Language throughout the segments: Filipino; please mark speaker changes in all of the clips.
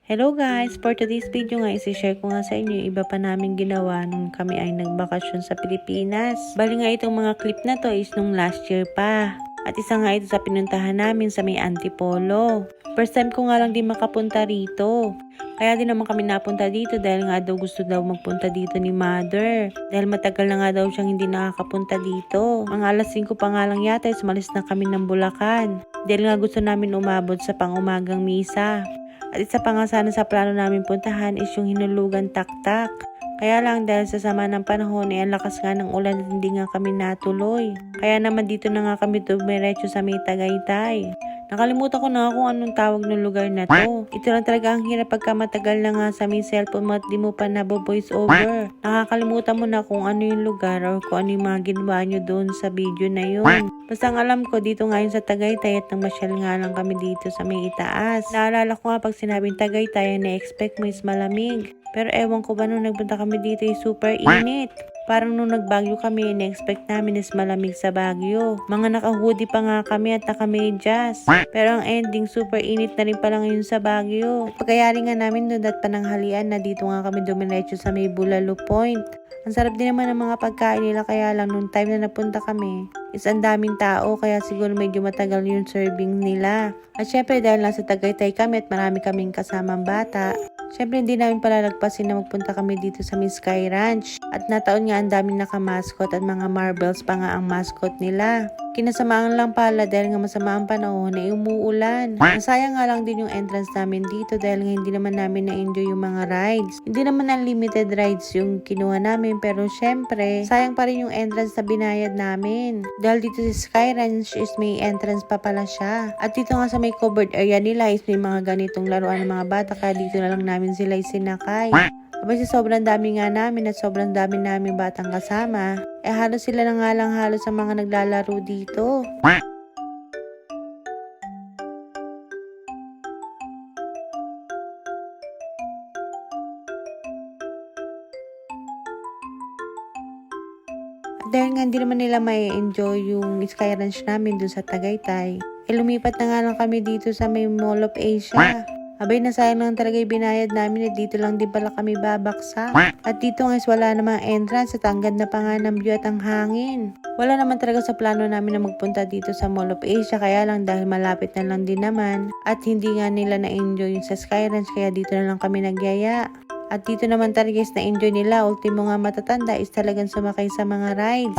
Speaker 1: Hello guys! For today's video nga, isi-share ko nga sa inyo yung iba pa namin ginawa nung kami ay nagbakasyon sa Pilipinas. Bali nga itong mga clip na to is nung last year pa. At isa nga ito sa pinuntahan namin sa may Antipolo. First time ko nga lang din makapunta rito. Kaya din naman kami napunta dito dahil nga daw gusto daw magpunta dito ni mother. Dahil matagal na nga daw siyang hindi nakakapunta dito. Mga alas 5 pa nga lang yata is malis na kami ng Bulacan. Dahil nga gusto namin umabot sa pang-umagang misa. At isa pa nga sana sa plano namin puntahan is yung Hinulugan Taktak. Kaya lang dahil sa sama ng panahon ang lakas nga ng ulan at hindi nga kami natuloy. Kaya naman dito na nga kami dumiretso sa may Tagaytay. Nakalimutan ko na kung anong tawag ng lugar na to. Ito lang talaga ang hirap pagka matagal na nga sa may cellphone mo at di mo pa nabo-voice over. Nakakalimutan mo na kung ano yung lugar or kung ano yung mga ginawa nyo doon sa video na yun. Basta ang alam ko dito ngayon sa Tagaytay at namasyal nga lang kami dito sa may itaas. Naalala ko nga pag sinabing Tagaytay na-expect mo is malamig. Pero ewan ko ba nung nagpunta kami dito ay super init. Parang nung nagbagyo kami, in-expect namin is malamig sa Baguio. Mga naka-hoodie pa nga kami at naka-medyas. Pero ang ending, super init na rin pala ngayon sa Baguio. Pagkayari nga namin doon at pananghalian na dito nga kami dumiretso sa may Bulalo Point. Ang sarap din naman ng mga pagkain nila kaya lang nung time na napunta kami is ang daming tao kaya siguro medyo matagal yung serving nila. At syempre dahil nasa Tagaytay kami at marami kaming kasamang bata, syempre hindi namin palalagpasin na magpunta kami dito sa Miss Sky Ranch. At nataon nga ang daming naka-mascot at mga marbles pa nga ang mascot nila. Kinasamaan lang pala dahil nga masama ang panahon ay umuulan. Masaya nga lang din yung entrance namin dito dahil nga hindi naman namin na-enjoy yung mga rides. Hindi naman unlimited rides yung kinuha namin pero syempre sayang pa rin yung entrance na binayad namin. Dahil dito sa Sky Ranch is may entrance pa pala siya. At dito nga sa may covered area nila is may mga ganitong laruan ng mga bata kaya dito na lang namin sila isinakay. Abay sa sobrang dami nga namin at sobrang dami namin batang kasama, halos sila na nga lang halos sa mga naglalaro dito. At dahil nga hindi naman nila may enjoy yung Sky Ranch namin dun sa Tagaytay, lumipat na nga lang kami dito sa may Mall of Asia. Abay, nasayang lang talaga yung binayad namin at dito lang din pala kami babaksa. At dito nga wala namang entrance at ang ganda pa nga ng view at ang hangin. Wala naman talaga sa plano namin na magpunta dito sa Mall of Asia kaya lang dahil malapit na lang din naman at hindi nga nila na-enjoy yung sa Sky Ranch kaya dito na lang kami nagyaya. At dito naman talaga is na-enjoy nila, ultimo nga matatanda is talagang sumakay sa mga rides.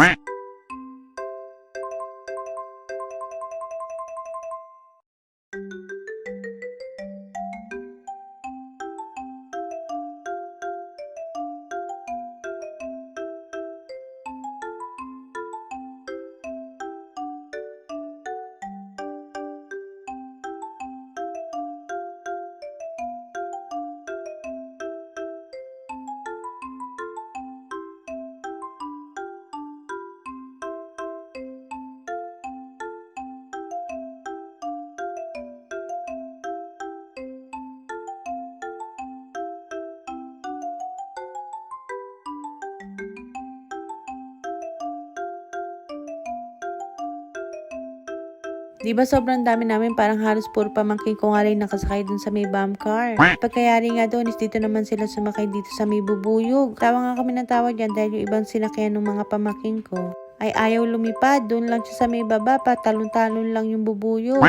Speaker 1: Diba sobrang dami namin parang halos puro pamangkin ko nga rin nakasakay dun sa may bomb car. Pagkayari nga doon is dito naman sila sumakay dito sa may bubuyog. Tawa nga kami ng tawa dyan dahil yung ibang sinakyan ng mga pamangkin ko ay ayaw lumipad. Doon lang siya sa may baba pa, talon-talon lang yung bubuyog.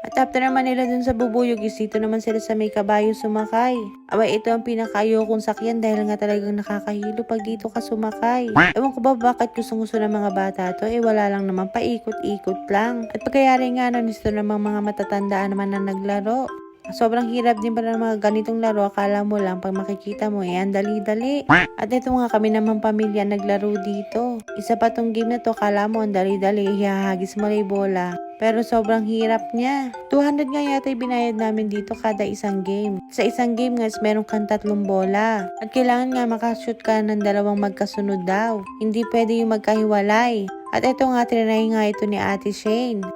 Speaker 1: At after naman nila dun sa bubuyog is dito naman sila sa may kabayo sumakay. Abay, ito ang pinakaayokong sakyan dahil nga talagang nakakahilo pag dito ka sumakay. Ewan ko ba bakit gustong-gusto ng mga bata to, wala lang naman, paikot-ikot lang. At pagkayari nga nun, ito namang mga matatandaan naman na naglaro. Sobrang hirap din pala ng mga ganitong laro, akala mo lang pag makikita mo ang dali-dali. At ito nga kami naman pamilya naglaro dito. Isa pa tong game na to, akala mo ang dali-dali, ihahagis mo na yung bola. Pero sobrang hirap niya. 200 nga yata yung binayad namin dito kada isang game. Sa isang game nga meron kang 3 bola. At kailangan nga makashoot ka ng 2 magkasunod daw. Hindi pwede yung magkahiwalay. At ito nga, trinay nga ito ni Ate Shane.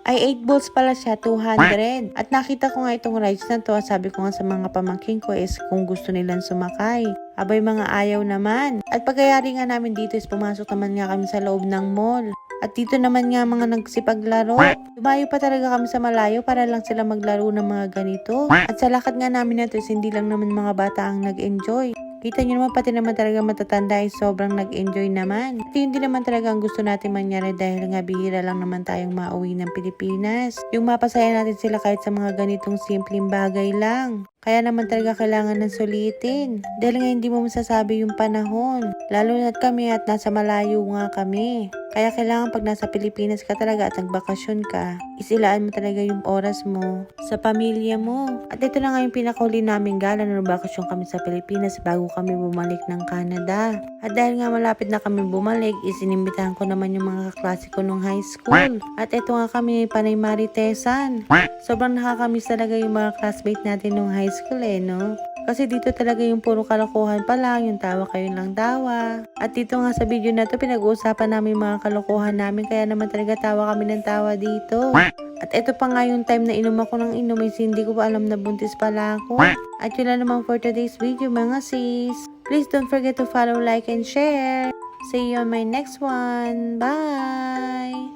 Speaker 1: ay 8 balls pala siya, 200. At nakita ko nga itong rides na to, sabi ko nga sa mga pamangking ko is kung gusto nilang sumakay. Abay mga ayaw naman. At pagkayari nga namin dito is pumasok naman nga kami sa loob ng mall. At dito naman nga mga nagsipaglaro. Dumayo pa talaga kami sa malayo para lang sila maglaro ng mga ganito. At sa lakad nga namin na to is hindi lang naman mga bata ang nag-enjoy. Kita nyo naman pati naman talaga matatanda ay sobrang nag-enjoy naman. At yun din naman talaga ang gusto natin mangyari dahil nga bihira lang naman tayong mauwi ng Pilipinas. Yung mapasaya natin sila kahit sa mga ganitong simpleng bagay lang. Kaya naman talaga kailangan ng sulitin. Dahil nga hindi mo masasabi yung panahon. Lalo na't kami at nasa malayo nga kami. Kaya kailangan pag nasa Pilipinas ka talaga at nagbakasyon ka, isilaan mo talaga yung oras mo sa pamilya mo. At ito na nga yung pinakauli namin gala na nagbakasyon kami sa Pilipinas bago kami bumalik ng Canada. At dahil nga malapit na kami bumalik, isinimitahan ko naman yung mga kaklase ko nung high school. At ito nga kami panay maritesan. Sobrang nakakamiss talaga yung mga classmate natin nung high school no? Kasi dito talaga yung puro kalokohan pa lang, yung tawa kayo lang tawa. At dito nga sa video na to, pinag-uusapan namin yung mga kalokohan namin, kaya naman talaga tawa kami ng tawa dito. At ito pa nga yung time na inom ako ng inom, hindi ko pa alam na buntis pala ako. At yun lang naman for today's video mga sis. Please don't forget to follow, like, and share. See you on my next one. Bye!